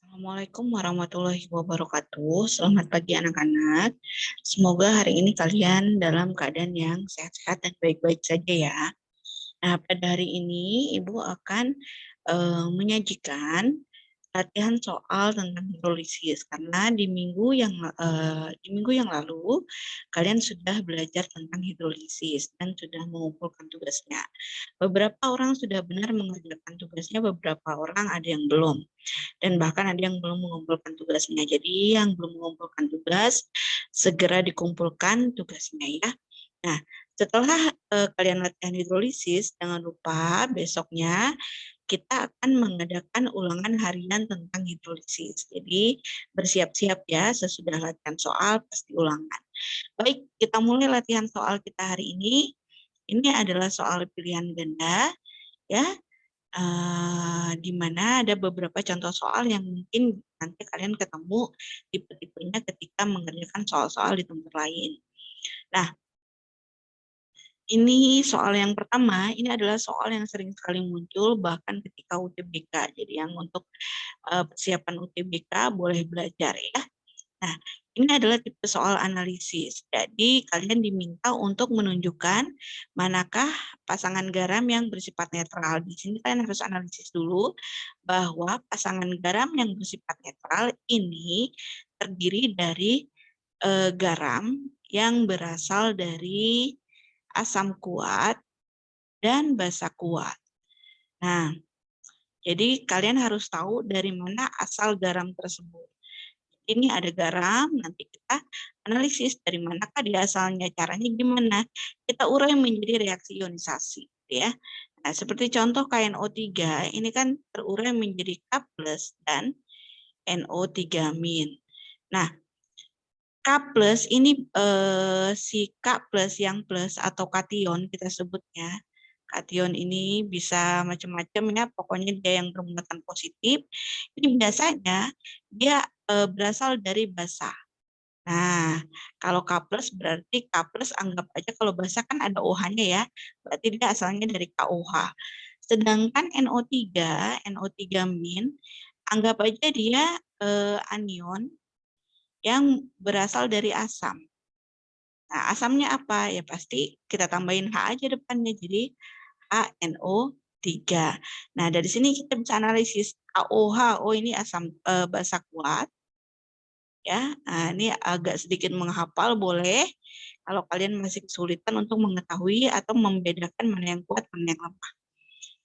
Assalamualaikum warahmatullahi wabarakatuh. Selamat pagi anak-anak. Semoga hari ini kalian dalam keadaan yang sehat-sehat dan baik-baik saja ya. Nah, pada hari ini Ibu akan menyajikan latihan soal tentang hidrolisis karena di minggu yang lalu kalian sudah belajar tentang hidrolisis dan sudah mengumpulkan tugasnya. Beberapa orang sudah benar mengerjakan tugasnya, beberapa orang ada yang belum. Dan bahkan ada yang belum mengumpulkan tugasnya. Jadi yang belum mengumpulkan tugas, segera dikumpulkan tugasnya ya. Nah, setelah kalian latihan hidrolisis, jangan lupa besoknya kita akan mengadakan ulangan harian tentang hidrolisis. Jadi bersiap-siap ya, sesudah latihan soal pasti ulangan. Baik, kita mulai latihan soal kita hari ini. Ini adalah soal pilihan ganda ya, di mana ada beberapa contoh soal yang mungkin nanti kalian ketemu tipe-tipenya ketika mengerjakan soal-soal di tempat lain. Nah, ini soal yang pertama, ini adalah soal yang sering sekali muncul bahkan ketika UTBK. Jadi yang untuk persiapan UTBK boleh belajar ya. Nah, ini adalah tipe soal analisis. Jadi, kalian diminta untuk menunjukkan manakah pasangan garam yang bersifat netral. Di sini kalian harus analisis dulu bahwa pasangan garam yang bersifat netral ini terdiri dari garam yang berasal dari asam kuat dan basa kuat. Nah, jadi kalian harus tahu dari mana asal garam tersebut. Ini ada garam, nanti kita analisis dari manakah dia asalnya, caranya gimana. Kita urai menjadi reaksi ionisasi, ya. Nah, seperti contoh KNO3, ini kan terurai menjadi K+ dan NO3-. Nah, K+ ini si K+ yang plus atau kation kita sebutnya. Kation ini bisa macam-macam ya, pokoknya dia yang bermuatan positif. Ini biasanya dia berasal dari basa. Nah, kalau K+ berarti K+ anggap aja kalau basa kan ada OH-nya ya, berarti dia asalnya dari KOH. Sedangkan NO3-, anggap aja dia anion yang berasal dari asam. Nah, asamnya apa? Ya pasti kita tambahin H aja depannya, jadi HNO3. Nah, dari sini kita bisa analisis KOH, oh ini asam basa kuat. Ya, nah, ini agak sedikit menghafal boleh kalau kalian masih kesulitan untuk mengetahui atau membedakan mana yang kuat mana yang lemah.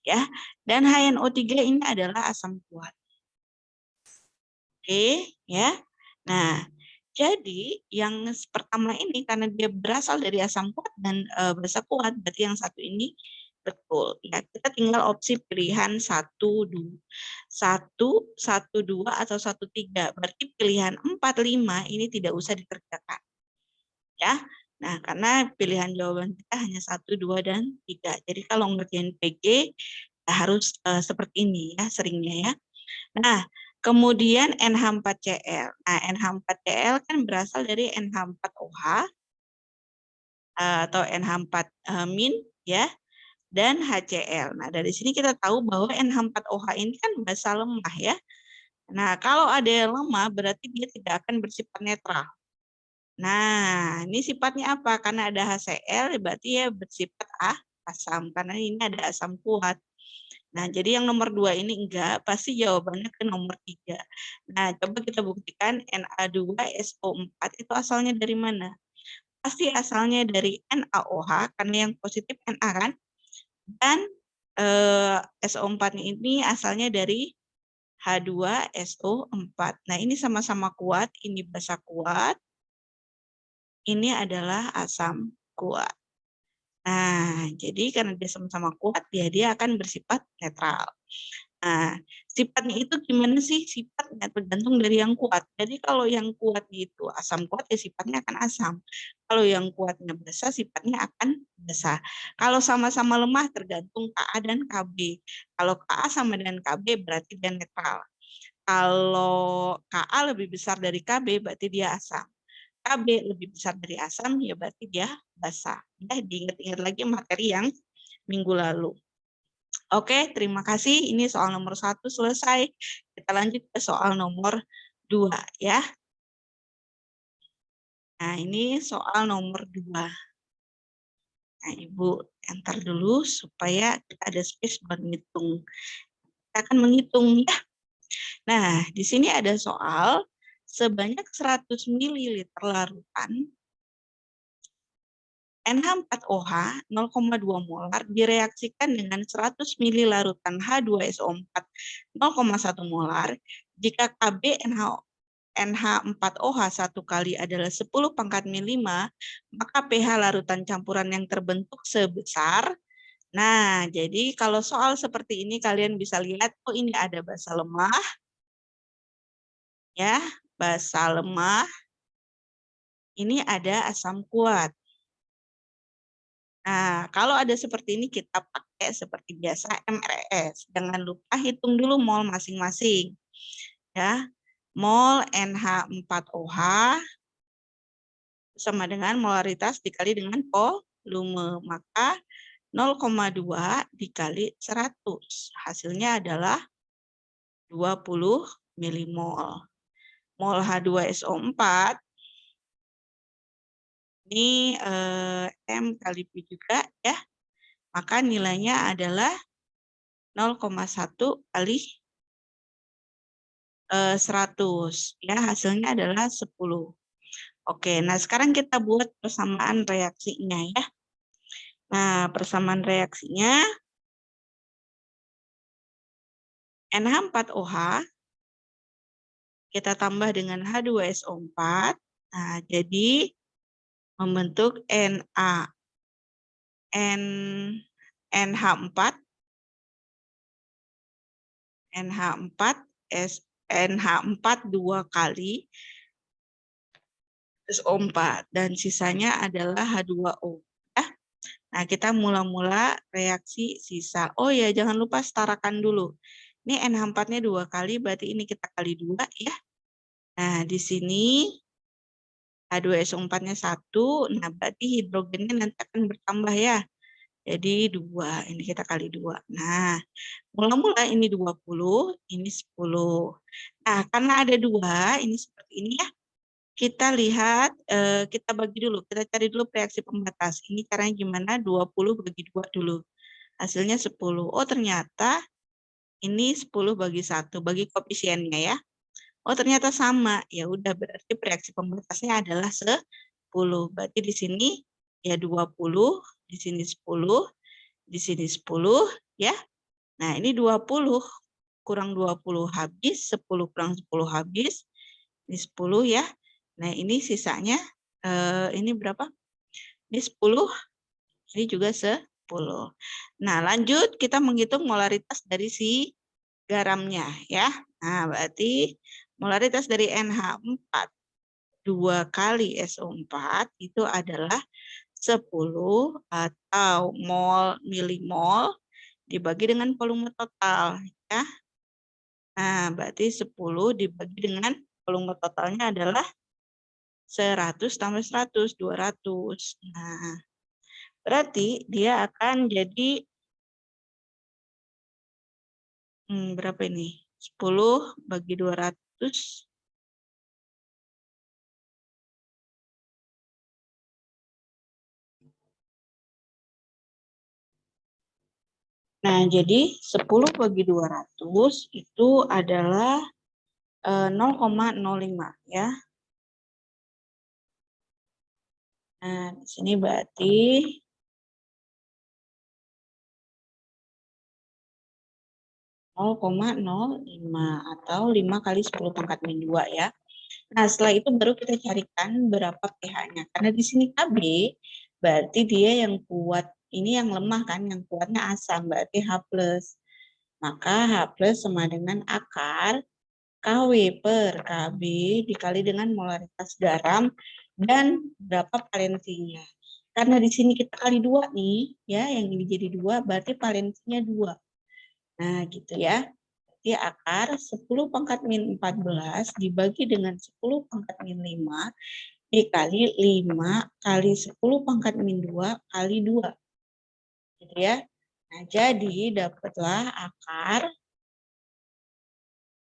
Ya, dan HNO3 ini adalah asam kuat. Oke, ya. Nah, jadi yang pertama ini karena dia berasal dari asam kuat dan basa kuat, berarti yang satu ini betul. Ya, kita tinggal opsi pilihan 1, 2, 1, 2 atau 1, 3. Berarti pilihan 4, 5 ini tidak usah dikerjakan. Ya. Nah, karena pilihan jawaban kita hanya 1, 2, dan 3. Jadi kalau ngerjain PG harus seperti ini ya seringnya ya. Nah, kemudian NH4Cl. Nah, NH4Cl kan berasal dari NH4OH atau NH4 min ya, dan HCl. Nah, dari sini kita tahu bahwa NH4OH ini kan basa lemah ya. Nah, kalau ada yang lemah berarti dia tidak akan bersifat netral. Nah, ini sifatnya apa? Karena ada HCl berarti ya bersifat asam karena ini ada asam kuat. Nah, jadi yang nomor 2 ini enggak, pasti jawabannya ke nomor 3. Nah, coba kita buktikan Na2SO4 itu asalnya dari mana? Pasti asalnya dari NaOH, karena yang positif Na kan? Dan SO4 ini asalnya dari H2SO4. Nah, ini sama-sama kuat, ini basa kuat, ini adalah asam kuat. Nah, jadi karena dia sama-sama kuat, dia akan bersifat netral. Nah, sifatnya itu gimana sih? Sifatnya tergantung dari yang kuat. Jadi kalau yang kuat itu asam kuat, ya sifatnya akan asam. Kalau yang kuatnya basa, sifatnya akan basa. Kalau sama-sama lemah, tergantung Ka dan Kb. Kalau Ka sama dengan Kb, berarti dia netral. Kalau Ka lebih besar dari Kb, berarti dia asam. Kb lebih besar dari asam, ya berarti dia basa. Ya, diingat-ingat lagi materi yang minggu lalu. Oke, terima kasih. Ini soal nomor 1 selesai. Kita lanjut ke soal nomor 2 ya. Nah, ini soal nomor 2. Nah, Ibu enter dulu supaya kita ada space buat menghitung. Kita akan menghitung ya. Nah, di sini ada soal sebanyak 100 ml larutan NH4OH 0,2 molar direaksikan dengan 100 ml larutan H2SO4 0,1 molar jika Kb NH4OH 1 kali adalah 10 pangkat min 5, maka pH larutan campuran yang terbentuk sebesar. Nah, jadi kalau soal seperti ini kalian bisa lihat, oh ini ada basa lemah, ya, basa lemah, ini ada asam kuat. Nah, kalau ada seperti ini kita pakai seperti biasa MRS. Jangan lupa hitung dulu mol masing-masing. Ya. Mol NH4OH sama dengan molaritas dikali dengan volume. Maka 0,2 dikali 100. Hasilnya adalah 20 milimol. Mol H2SO4 ini M kali P juga ya. Maka nilainya adalah 0,1 kali 100. Ya, hasilnya adalah 10. Oke, nah sekarang kita buat persamaan reaksinya ya. Nah, persamaan reaksinya NH4OH kita tambah dengan H2SO4. Nah, jadi membentuk NH4 NH4 2 kali SO4 dan sisanya adalah H2O. Ya. Nah, kita mula-mula reaksi sisa. Oh ya, jangan lupa setarakan dulu. Ini NH4-nya 2 kali, berarti ini kita kali 2 ya. Nah, di sini H2SO4-nya 1, nah berarti hidrogennya nanti akan bertambah ya. Jadi 2, ini kita kali 2. Nah, mula-mula ini 20, ini 10. Nah, karena ada 2, ini seperti ini ya. Kita lihat, kita bagi dulu, kita cari dulu reaksi pembatas. Ini caranya gimana? 20 bagi 2 dulu. Hasilnya 10. Oh, ternyata ini 10 bagi 1, bagi koefisiennya ya. Oh, ternyata sama. Ya udah, berarti reaksi pembatasnya adalah 10. Berarti di sini ya 20, di sini 10, di sini 10 ya. Nah, ini 20 kurang 20 habis, 10 kurang 10 habis. Ini 10 ya. Nah, ini sisanya ini berapa? Ini 10, ini juga 10. Nah, lanjut kita menghitung molaritas dari si garamnya ya. Nah, berarti molaritas dari NH4 2 kali SO4 itu adalah 10 atau mol milimol dibagi dengan volume total ya. Nah, berarti 10 dibagi dengan volume totalnya adalah 100 tambah 100, 200. Nah, berarti dia akan jadi berapa ini? 10 bagi 200. Nah, jadi 10 bagi 200 itu adalah 0,05 ya. Nah, di sini berarti 0,05 atau 5 kali 10 pangkat min 2 ya. Nah, setelah itu baru kita carikan berapa pH-nya. Karena di sini Kb, berarti dia yang kuat. Ini yang lemah kan, yang kuatnya asam, berarti H+. Maka H+ sama dengan akar Kw per Kb dikali dengan molaritas garam dan berapa valensinya. Karena di sini kita kali 2 nih, ya, yang ini jadi 2, berarti valensinya 2. Nah, gitu ya. Berarti akar 10 pangkat min 14 dibagi dengan 10 pangkat min 5 dikali 5 kali 10 pangkat min 2 kali 2. Gitu ya. Nah, jadi dapatlah akar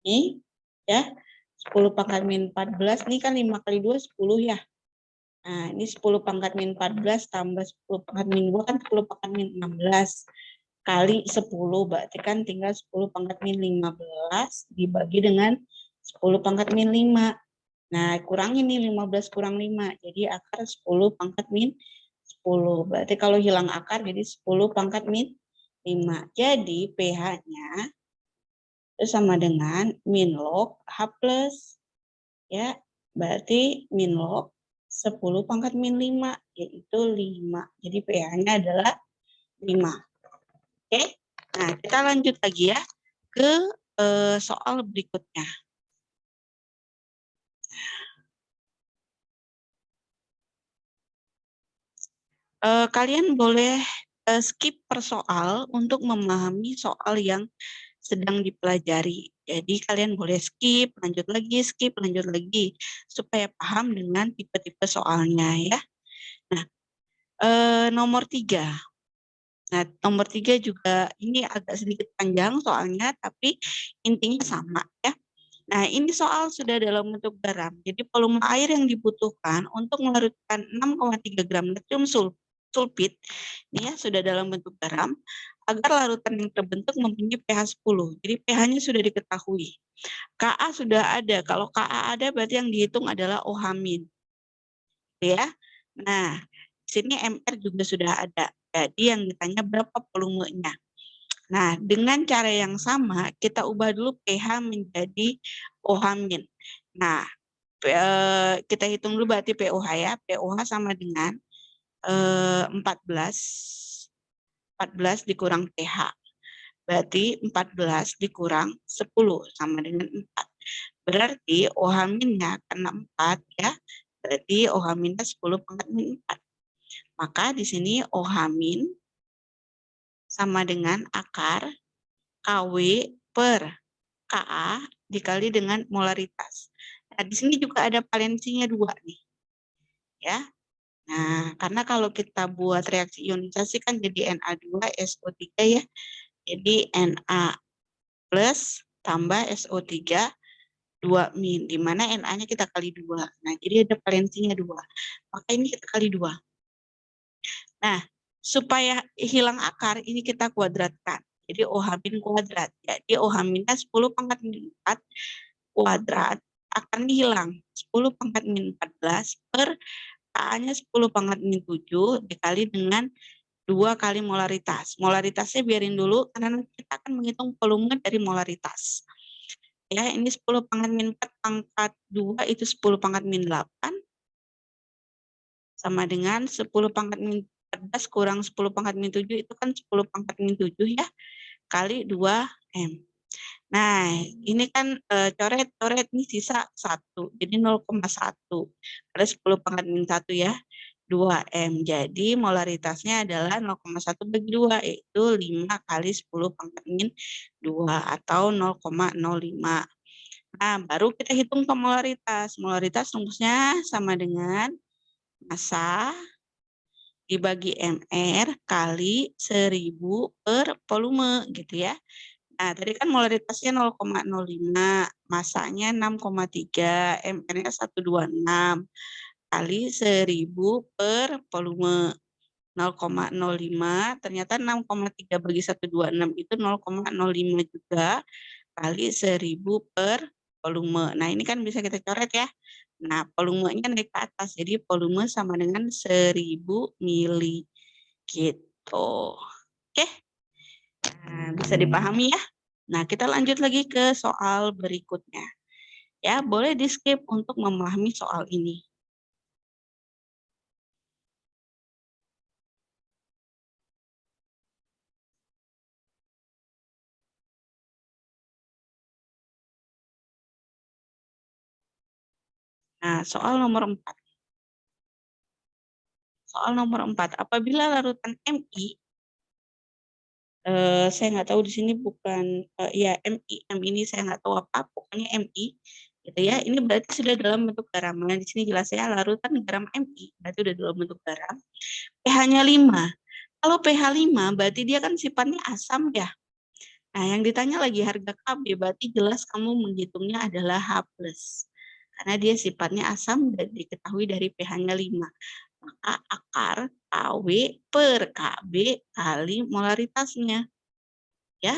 ini ya 10 pangkat min 14, ini kan 5 kali 2 10 ya. Nah, ini 10 pangkat min 14 tambah 10 pangkat min 2 kan 10 pangkat min 16 kali 10, berarti kan tinggal 10 pangkat min 15 dibagi dengan 10 pangkat min 5. Nah, kurang ini 15 kurang 5, jadi akar 10 pangkat min 10. Berarti kalau hilang akar jadi 10 pangkat min 5. Jadi pH-nya itu sama dengan min log H plus, ya, berarti min log 10 pangkat min 5, yaitu 5. Jadi pH-nya adalah 5. Oke, nah kita lanjut lagi ya ke soal berikutnya. Kalian boleh skip per soal untuk memahami soal yang sedang dipelajari. Jadi kalian boleh skip, lanjut lagi, supaya paham dengan tipe-tipe soalnya ya. Nah, nomor 3. Nah, nomor 3 juga ini agak sedikit panjang soalnya, tapi intinya sama ya. Nah, ini soal sudah dalam bentuk garam. Jadi volume air yang dibutuhkan untuk melarutkan 6,3 gram natrium sulfit, ini ya sudah dalam bentuk garam, agar larutan yang terbentuk mempunyai pH 10. Jadi pH-nya sudah diketahui. Ka sudah ada. Kalau Ka ada berarti yang dihitung adalah OH-. Ya. Nah, di sini MR juga sudah ada. Jadi yang ditanya berapa volumenya. Nah, dengan cara yang sama, kita ubah dulu pH menjadi OH-. Nah, kita hitung dulu berarti pOH ya. pOH sama dengan 14 dikurang pH. Berarti 14 dikurang 10 sama dengan 4. Berarti OH-nya karena 4 ya. Berarti OH-nya 10 pangkat min 4. Maka di sini OH- sama dengan akar KW per Ka dikali dengan molaritas. Nah, di sini juga ada valensinya 2 nih. Ya. Nah, karena kalau kita buat reaksi ionisasi kan jadi Na2SO3 ya. Jadi Na plus tambah SO3 2-, di mana Na-nya kita kali 2. Nah, jadi ada valensinya 2. Maka ini kita kali 2. Nah, supaya hilang akar, ini kita kuadratkan. Jadi OH- kuadrat. Jadi OH- 10 pangkat min 4 kuadrat, akarnya hilang. 10 pangkat min 14 per Ka-nya 10 pangkat min 7 dikali dengan 2 kali molaritas. Molaritasnya biarin dulu, karena nanti kita akan menghitung volume dari molaritas. Ya, ini 10 pangkat min 4 pangkat 2 itu 10 pangkat min 8 sama dengan 10 pangkat min 14 kurang 10 pangkat min 7 itu kan 10 pangkat min 7 ya, kali 2M. Nah, ini kan coret-coret ini sisa 1, jadi 0,1. Ada 10 pangkat min 1 ya, 2M. Jadi molaritasnya adalah 0,1 bagi 2, yaitu 5 kali 10 pangkat min 2 atau 0,05. Nah, baru kita hitung molaritas. Molaritas rumusnya sama dengan massa dibagi MR kali 1000 per volume gitu ya. Nah, tadi kan molaritasnya 0,05, massanya 6,3, MR-nya 126 kali 1000 per volume 0,05, ternyata 6,3 bagi 126 itu 0,05 juga kali 1000 per volume. Nah, ini kan bisa kita coret ya. Nah, volumenya naik ke atas, jadi volume sama dengan 1000 mili gitu. Oke, nah, bisa dipahami ya. Nah, kita lanjut lagi ke soal berikutnya. Ya, boleh di-skip untuk memahami soal ini. Nah, soal nomor 4. Soal nomor 4, apabila larutan Mi, saya nggak tahu di sini bukan, ya Mi, M ini saya nggak tahu apa, pokoknya Mi, gitu ya. Ini berarti sudah dalam bentuk garam. Nah, di sini jelas ya, larutan garam Mi, berarti sudah dalam bentuk garam. pH-nya 5. Kalau pH 5 berarti dia kan sifatnya asam ya. Nah, yang ditanya lagi harga KB, berarti jelas kamu menghitungnya adalah H+. Karena dia sifatnya asam dan diketahui dari pH-nya 5. Maka akar KW per KB kali molaritasnya. Ya.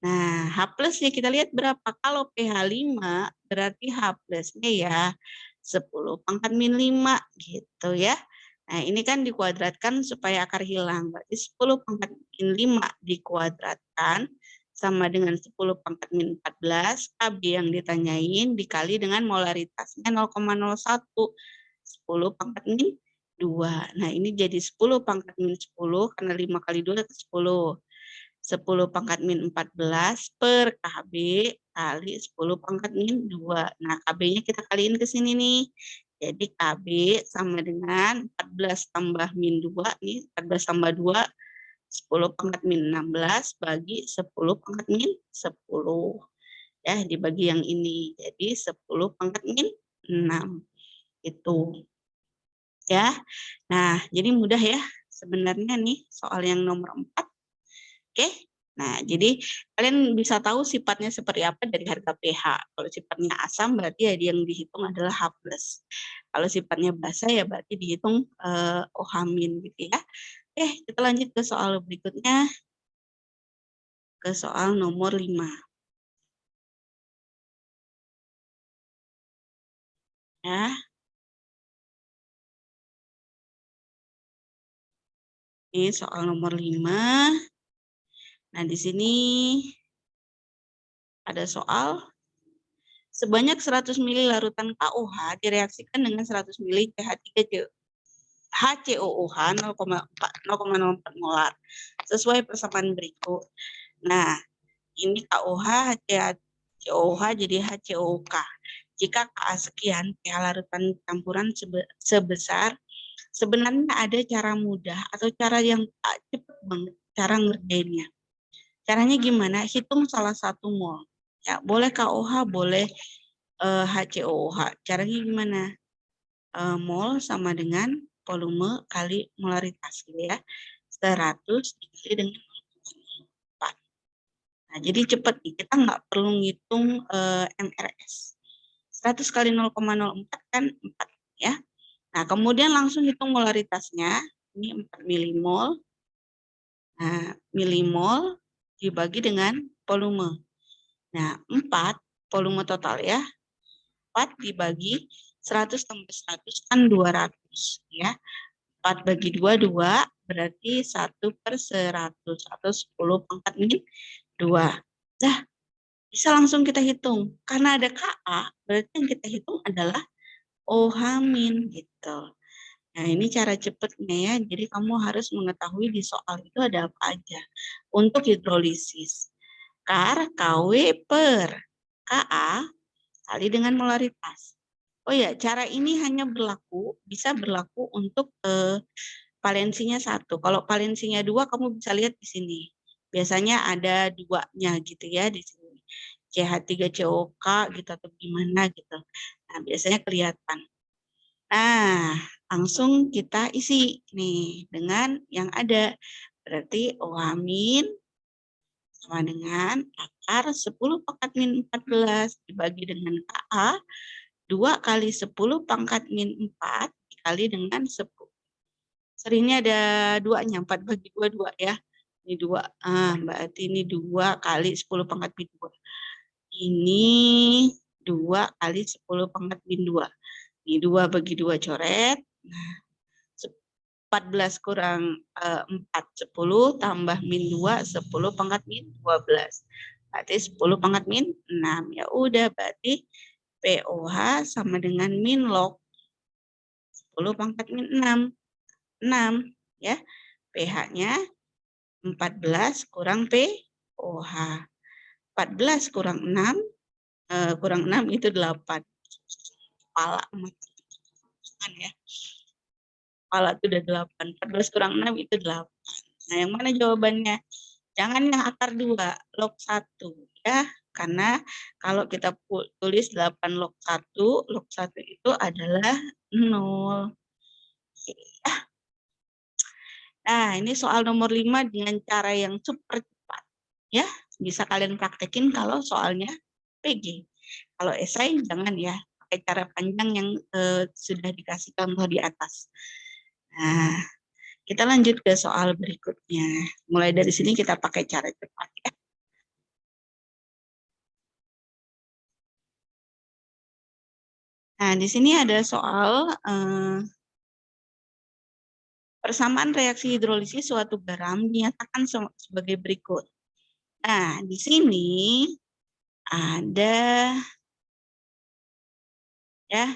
Nah, H+-nya kita lihat berapa? Kalau pH 5 berarti H+-nya ya 10 pangkat min 5 gitu ya. Nah, ini kan dikuadratkan supaya akar hilang. Berarti 10 pangkat min 5 dikuadratkan sama dengan 10 pangkat min 14, KB yang ditanyain dikali dengan molaritasnya 0,01. 10 pangkat min 2. Nah, ini jadi 10 pangkat min 10 karena 5 kali 2 itu 10. 10 pangkat min 14 per KB kali 10 pangkat min 2. Nah, KB-nya kita kaliin ke sini nih. Jadi KB sama dengan 14 tambah min 2 nih, 14 tambah 2, 10 pangkat min 16 bagi 10 pangkat min 10. Ya, dibagi yang ini. Jadi 10 pangkat min 6. Itu. Ya. Nah, jadi mudah ya sebenarnya nih soal yang nomor 4. Oke. Nah, jadi kalian bisa tahu sifatnya seperti apa dari harga pH. Kalau sifatnya asam berarti ya yang dihitung adalah H+. Kalau sifatnya basa ya berarti dihitung OH- gitu ya. Oke, kita lanjut ke soal berikutnya, ke soal nomor 5. Ya, ini soal nomor 5. Nah, di sini ada soal sebanyak 100 ml larutan KOH direaksikan dengan 100 ml CH3 HCOOH 0,04 molar sesuai persamaan berikut. Nah, ini KOH, HCOOH jadi HCOK. Jika Ka sekian, pH larutan campuran sebesar, sebenarnya ada cara mudah atau cara yang cepat banget cara ngerjainnya. Caranya gimana? Hitung salah satu mol. Ya, boleh KOH, boleh HCOOH. Caranya gimana? Mol sama dengan volume kali molaritas gitu ya. 100 dikali dengan 4. Nah, jadi cepat nih, kita nggak perlu ngitung MRS. 100 kali 0,04 kan 4 ya. Nah, kemudian langsung hitung molaritasnya. Ini 4 milimol. Nah, milimol dibagi dengan volume. Nah, 4 volume total ya. 4 dibagi 100 tambah 100 kan 200 ya. 4 bagi 2, 2 berarti 1/100 atau 10 pangkat min 2. Nah, bisa langsung kita hitung. Karena ada KA, berarti yang kita hitung adalah OH- gitu. Nah, ini cara cepatnya ya. Jadi kamu harus mengetahui di soal itu ada apa aja. Untuk hidrolisis, KAR KW per KA kali dengan molaritas. Oh ya, cara ini hanya bisa berlaku untuk valensinya 1. Kalau valensinya 2, kamu bisa lihat di sini. Biasanya ada 2-nya gitu ya di sini. CH3COK gitu atau gimana gitu. Nah, biasanya kelihatan. Nah, langsung kita isi nih dengan yang ada. Berarti OH- sama dengan akar 10 pangkat min 14 dibagi dengan KA 2 kali 10 pangkat min 4 dikali dengan 10. Seringnya ada 2-nya, 4 bagi 2, 2 ya. Ini 2, berarti ini 2 kali 10 pangkat min 2. Ini 2 kali 10 pangkat min 2. Ini 2 bagi 2 coret. Nah, 14 kurang 4, 10 tambah min 2, 10 pangkat min 12. Berarti 10 pangkat min 6. Ya udah, berarti POH sama dengan min log 10 pangkat min 6. 6 ya. pH-nya 14 kurang POH. 14 kurang 6 kurang 6 itu 8. Kepala ya. Kepala itu udah 8. 14 kurang 6 itu 8. Nah, yang mana jawabannya? Jangan yang akar 2, log 1 ya. Karena kalau kita tulis 8 log 1, log 1 itu adalah 0. Nah, ini soal nomor 5 dengan cara yang super cepat. Ya, bisa kalian praktekin kalau soalnya PG. Kalau esai jangan ya, pakai cara panjang yang sudah dikasih contoh di atas. Nah, kita lanjut ke soal berikutnya. Mulai dari sini kita pakai cara cepat ya. Nah, di sini ada soal persamaan reaksi hidrolisis suatu garam dinyatakan sebagai berikut. Nah, di sini ada ya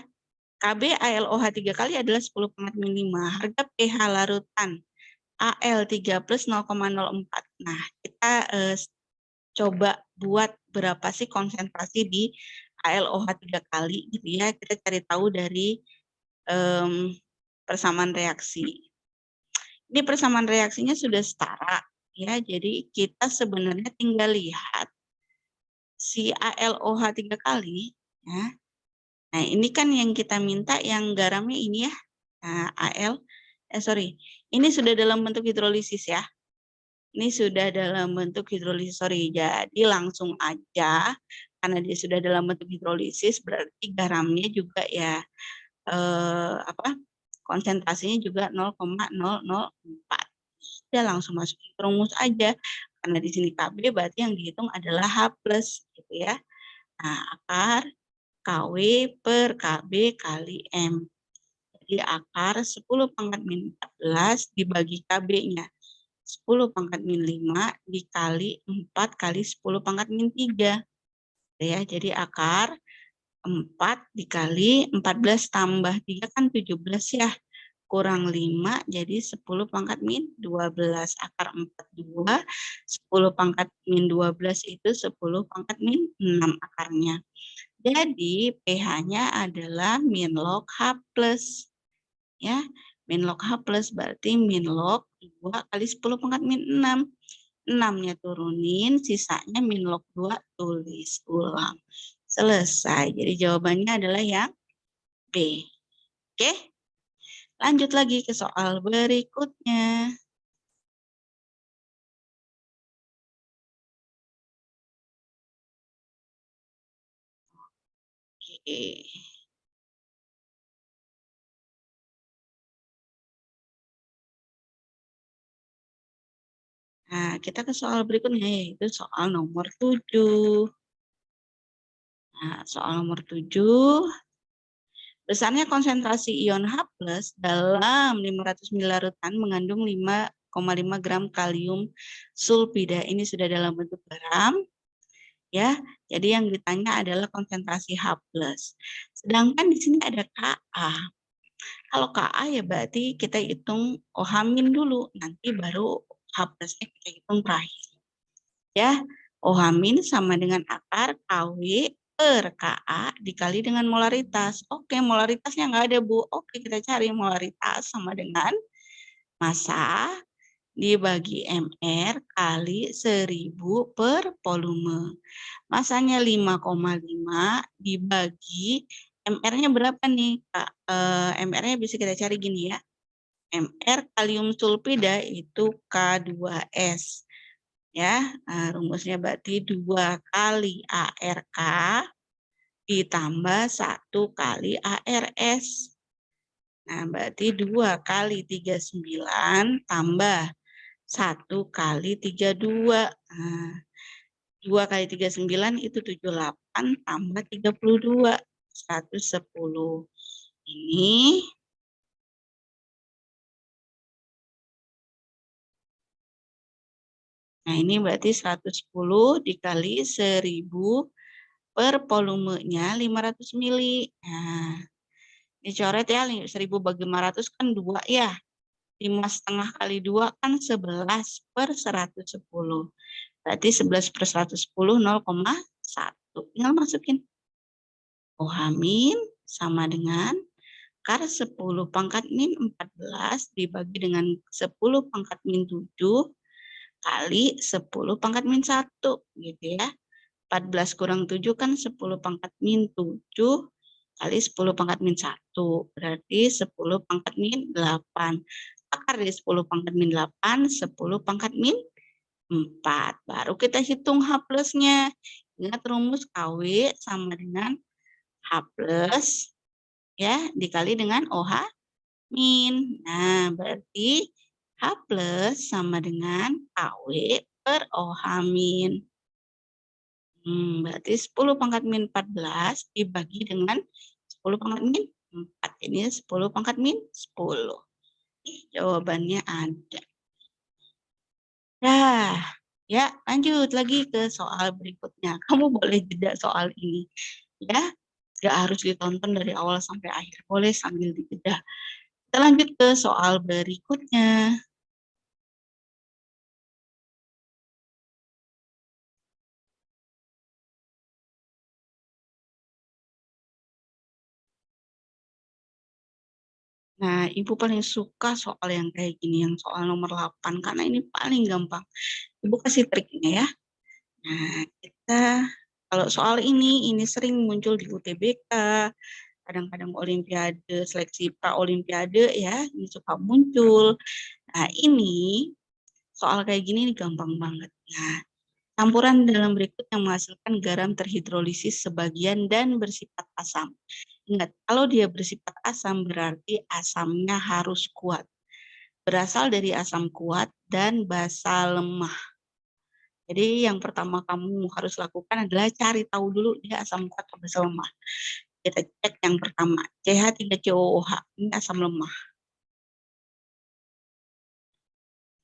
Kb ALOH 3 kali adalah 10 pangkat min 5. Harga pH larutan Al 3 plus 0,04. Nah, kita coba buat berapa sih konsentrasi di ALOH 3 kali gitu ya. Kita cari tahu dari persamaan reaksi. Ini persamaan reaksinya sudah setara ya. Jadi kita sebenarnya tinggal lihat si ALOH 3 kali ya. Nah, ini kan yang kita minta yang garamnya ini ya. Nah, ini sudah dalam bentuk hidrolisis ya. Ini sudah dalam bentuk hidrolisis, sorry. Jadi langsung aja, karena dia sudah dalam bentuk hidrolisis, berarti garamnya juga ya, konsentrasinya juga 0,004. Udah langsung masukin ke rumus aja. Karena di sini Kb berarti yang dihitung adalah H+, gitu ya. Nah, akar KW per KB kali M. Jadi akar 10 pangkat min 14 dibagi KB-nya. 10 pangkat min 5 dikali 4 kali 10 pangkat min 3. Ya, jadi akar 4 dikali 14 tambah 3 kan 17 ya. Kurang 5 jadi 10 pangkat min 12. Akar 42, 10 pangkat min 12 itu 10 pangkat min 6 akarnya. Jadi pH-nya adalah min log H+. Ya, min log H+ berarti min log 2 kali 10 pangkat min 6. 6-nya turunin, sisanya min log 2 tulis ulang. Selesai. Jadi jawabannya adalah yang B. Oke? Lanjut lagi ke soal berikutnya. Oke. Nah, kita ke soal berikutnya, yaitu soal nomor 7. Nah, soal nomor 7. Besarnya konsentrasi ion H+ dalam 500 ml larutan mengandung 5,5 gram kalium sulfida. Ini sudah dalam bentuk garam. Ya, jadi yang ditanya adalah konsentrasi H+. Sedangkan di sini ada Ka. Kalau Ka ya berarti kita hitung OH- dulu, nanti baru H+-nya kita hitung terakhir. Ya, OH- sama dengan akar KW per Ka dikali dengan molaritas. Oke, molaritasnya nggak ada, Bu. Oke, kita cari molaritas sama dengan massa dibagi MR kali 1000 per volume. Masanya 5,5 dibagi MR-nya berapa nih, Kak? MR-nya bisa kita cari gini ya. MR kalium sulfida itu K2S. Ya, rumusnya berarti 2 kali ARK ditambah 1 kali ARS. Nah, berarti 2 kali 39 tambah 1 kali 32. Nah, 2 kali 39 itu 78 tambah 32, 110. Ini Nah, ini berarti 110 dikali 1000 per volumenya 500 mili. Nah, dicoret ya, 1000 bagi 500 kan 2 ya. 5,5 kali 2 kan 11 per 110. Berarti 11 per 110, 0,1. Tinggal masukin. OH- sama dengan akar 10 pangkat min 14 dibagi dengan 10 pangkat min 7 kali 10 pangkat min 1. Gitu ya. 14 kurang 7 kan 10 pangkat min 7 kali 10 pangkat min 1. Berarti 10 pangkat min 8. akar dari 10 pangkat min 8, 10 pangkat min 4. Baru kita hitung H plusnya. Ingat rumus KW sama dengan H plus ya dikali dengan OH min. Nah, berarti H plus sama dengan KW per OH min. Berarti 10 pangkat min 14 dibagi dengan 10 pangkat min 4. Ini 10 pangkat min 10. Jawabannya ada. Nah, ya lanjut lagi ke soal berikutnya. Kamu boleh jeda soal ini. Ya, nggak harus ditonton dari awal sampai akhir. Boleh sambil dijeda. Kita lanjut ke soal berikutnya. Nah, Ibu paling suka soal yang kayak gini, yang soal nomor 8, karena ini paling gampang. Ibu kasih triknya ya. Nah, kita kalau soal ini sering muncul di UTBK, kadang-kadang olimpiade, seleksi pra-olimpiade ya, ini suka muncul. Nah, ini soal kayak gini ini gampang banget. Nah, campuran dalam berikut yang menghasilkan garam terhidrolisis sebagian dan bersifat asam. Ingat, kalau dia bersifat asam berarti asamnya harus kuat. Berasal dari asam kuat dan basa lemah. Jadi yang pertama kamu harus lakukan adalah cari tahu dulu dia asam kuat atau basa lemah. Kita cek yang pertama, CH3COOH, ini asam lemah.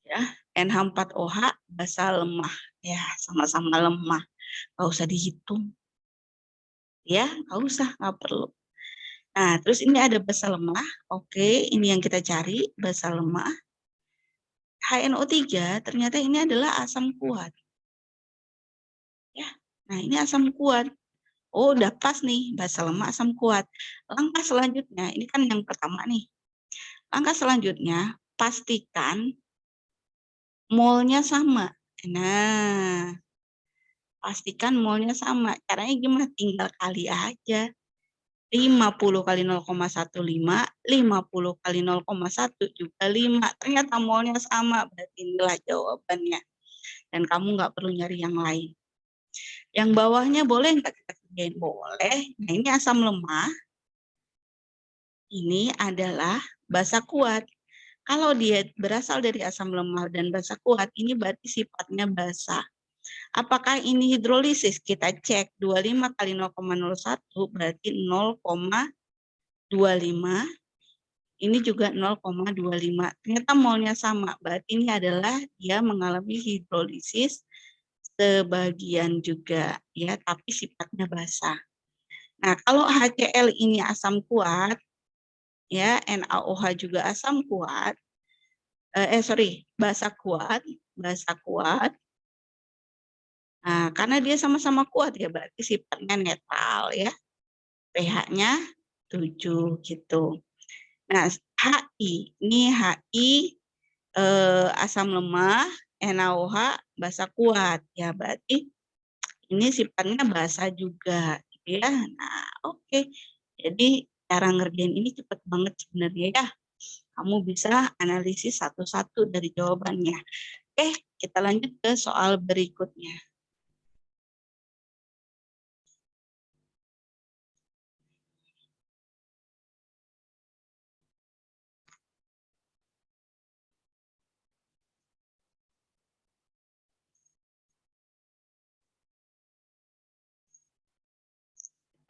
Ya, NH4OH, basa lemah. Ya, sama-sama lemah. Nggak usah dihitung. Ya, nggak usah, nggak perlu. Nah, terus ini ada basa lemah. Oke, ini yang kita cari, basa lemah. HNO3 ternyata ini adalah asam kuat. Ya, nah ini asam kuat. Oh, udah pas nih, basa lemah asam kuat. Langkah selanjutnya, ini kan yang pertama nih. Langkah selanjutnya, pastikan molnya sama. Nah, pastikan molnya sama. Caranya gimana? Tinggal kali aja. 50 kali 0,15, 50 kali 0,1 juga 5. Ternyata molnya sama, berarti inilah jawabannya. Dan kamu nggak perlu nyari yang lain. Yang bawahnya boleh nggak kita kerjain? Boleh. Nah, ini asam lemah. Ini adalah basa kuat. Kalau dia berasal dari asam lemah dan basa kuat, ini berarti sifatnya basa. Apakah ini hidrolisis? Kita cek 25 kali 0,01 berarti 0,25. Ini juga 0,25. Ternyata molnya sama. Berarti ini adalah dia mengalami hidrolisis sebagian juga ya, tapi sifatnya basa. Nah, kalau HCl ini asam kuat ya, NaOH juga asam kuat. Basa kuat, basa kuat. Nah, karena dia sama-sama kuat ya, berarti sifatnya netral ya. pH-nya 7 gitu. Nah, HI, ini HI asam lemah, NaOH basa kuat ya, berarti ini sifatnya basa juga gitu ya. Nah, oke. Jadi cara ngerjain ini cepet banget sebenarnya ya. Kamu bisa analisis satu-satu dari jawabannya. Oke, kita lanjut ke soal berikutnya.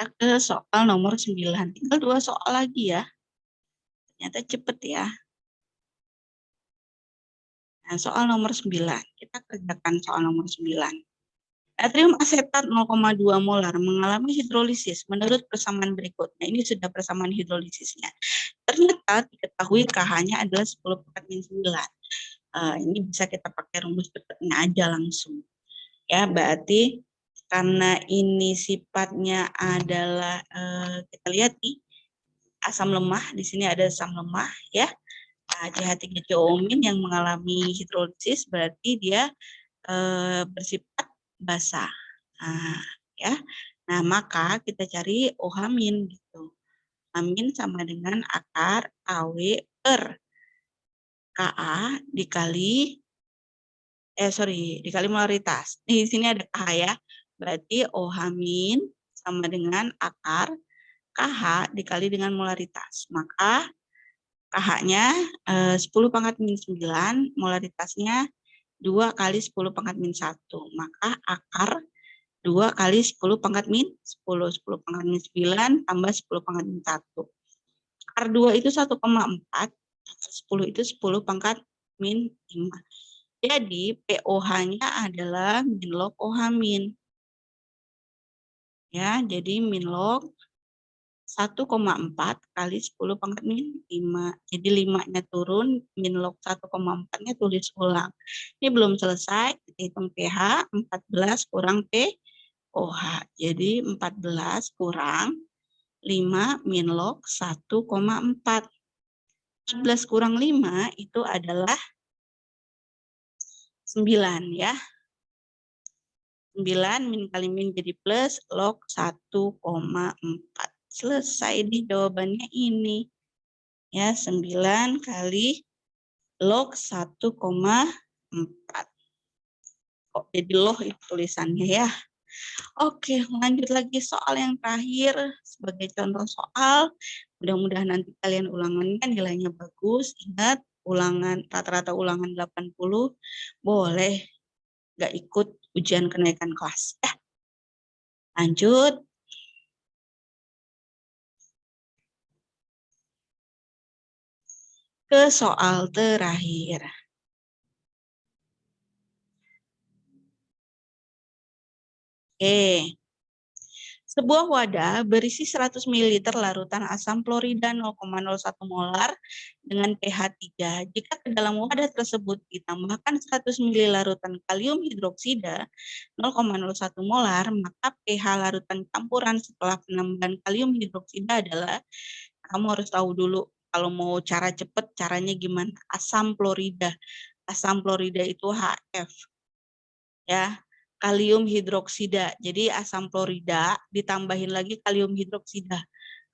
Kita ke soal nomor 9. Tinggal 2 soal lagi ya. Ternyata cepet ya. Nah, soal nomor 9. Kita kerjakan soal nomor 9. Natrium asetat 0,2 molar mengalami hidrolisis menurut persamaan berikutnya. Ini sudah persamaan hidrolisisnya. Ternyata diketahui KH-nya adalah 10 per 9. Ini bisa kita pakai rumus cepatnya aja langsung. Ya, berarti karena ini sifatnya adalah kita lihat nih asam lemah, di sini ada asam lemah ya. CH3COO- yang mengalami hidrolisis berarti dia bersifat basa. Nah, ya. Nah, maka kita cari OH- gitu. Amin sama dengan akar KW per Ka dikali dikali molaritas. Di sini ada KH ya. Berarti OH min sama dengan akar KH dikali dengan molaritas. Maka KH-nya 10 pangkat min 9, molaritasnya 2 kali 10 pangkat min 1. Maka akar 2 kali 10 pangkat min 10. 10 pangkat min 9 tambah 10 pangkat min 1. Akar 2 itu 1,4, akar 10 itu 10 pangkat min 5. Jadi POH-nya adalah min log OH min. Ya, jadi min log 1,4 kali 10 pangkat min 5. Jadi 5-nya turun, min log 1,4-nya tulis ulang. Ini belum selesai, kita hitung pH, 14 kurang POH. Jadi 14 kurang 5 min log 1,4. 14 kurang 5 itu adalah 9 ya. 9 min kali min jadi plus log 1,4. Selesai di jawabannya ini. Ya, 9 kali log 1,4. Kok jadi loh itu tulisannya ya. Oke, lanjut lagi soal yang terakhir sebagai contoh soal. Mudah-mudahan nanti kalian ulangannya nilainya bagus. Ingat, ulangan rata-rata ulangan 80, boleh nggak ikut ujian kenaikan kelas. Ya. Lanjut. Ke soal terakhir. Oke. Sebuah wadah berisi 100 ml larutan asam klorida 0,01 molar dengan pH 3. Jika ke dalam wadah tersebut ditambahkan 100 ml larutan kalium hidroksida 0,01 molar, maka pH larutan campuran setelah penambahan kalium hidroksida adalah, kamu harus tahu dulu kalau mau cara cepat caranya gimana. Asam klorida. Asam klorida itu HF. Ya. Kalium hidroksida. Jadi asam klorida ditambahin lagi kalium hidroksida.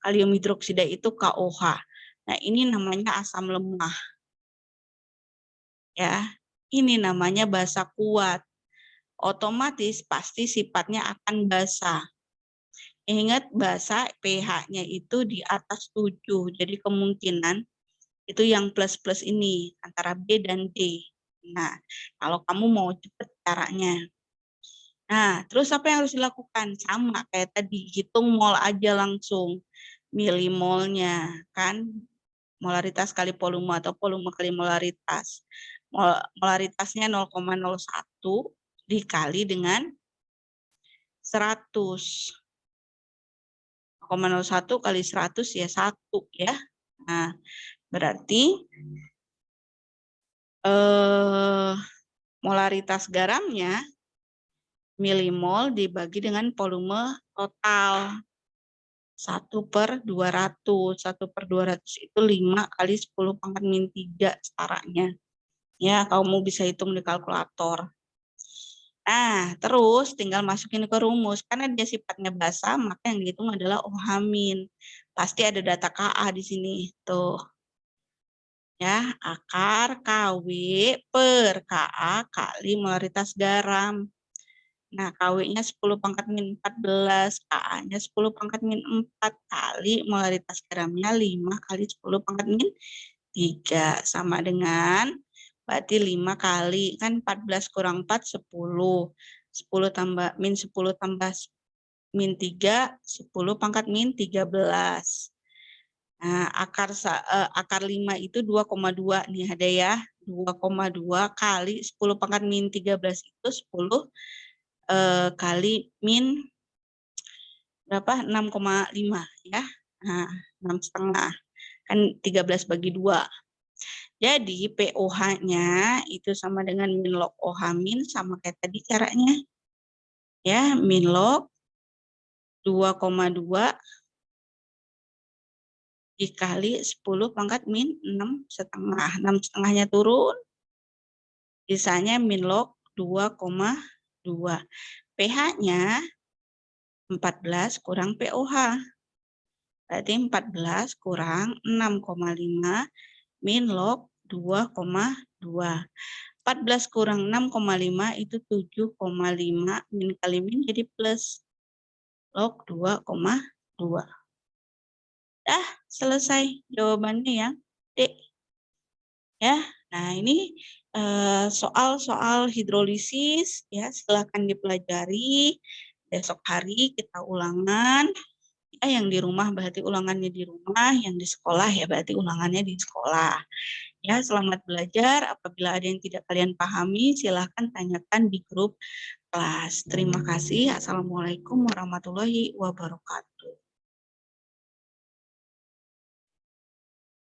Kalium hidroksida itu KOH. Nah, ini namanya asam lemah. Ya. Ini namanya basa kuat. Otomatis pasti sifatnya akan basa. Ingat basa pH-nya itu di atas 7. Jadi kemungkinan itu yang plus-plus ini antara B dan D. Nah, kalau kamu mau cepat caranya. Nah, terus apa yang harus dilakukan? Sama kayak tadi, hitung mol aja langsung. Milimolnya, kan? Molaritas kali volume atau volume kali molaritas. Molaritasnya 0,01 dikali dengan 100. 0,01 kali 100 ya 1 ya. Nah, berarti molaritas garamnya milimol dibagi dengan volume total 1/200. 1/200 itu 5 kali 10 pangkat min 3 setaranya. Ya, kamu bisa hitung di kalkulator. Nah, terus tinggal masukin ke rumus. Karena dia sifatnya basa, maka yang dihitung adalah OH min. Pasti ada data Ka di sini. Tuh. Ya, akar Kw per Ka kali molaritas garam. Nah, KW-nya 10 pangkat min 14, Ka-nya 10 pangkat min 4 kali molaritas garamnya 5 kali 10 pangkat min 3. Sama dengan, berarti 5 kali, kan 14 kurang 4, 10. 10 tambah, min 10 tambah min 3, 10 pangkat min 13. Nah, akar 5 itu 2,2 nih ada ya. 2,2 kali 10 pangkat min 13 itu 10 kali min berapa? 6,5 ya. Nah, 6,5. Kan 13 bagi 2. Jadi POH-nya itu sama dengan min log OH min sama kayak tadi caranya. Ya, min log 2,2 dikali 10 pangkat min 6,5. 6,5-nya turun. Sisanya min log 2,2. pH-nya 14 kurang POH. Berarti 14 kurang 6,5 min log 2,2. 14 kurang 6,5 itu 7,5. Min kali min jadi plus. Log 2,2. Dah, selesai jawabannya yang D. Ya, nah ini soal-soal hidrolisis ya, silakan dipelajari. Besok hari kita ulangan. Ya, yang di rumah berarti ulangannya di rumah, yang di sekolah ya berarti ulangannya di sekolah. Ya, selamat belajar. Apabila ada yang tidak kalian pahami, silahkan tanyakan di grup kelas. Terima kasih. Assalamualaikum warahmatullahi wabarakatuh.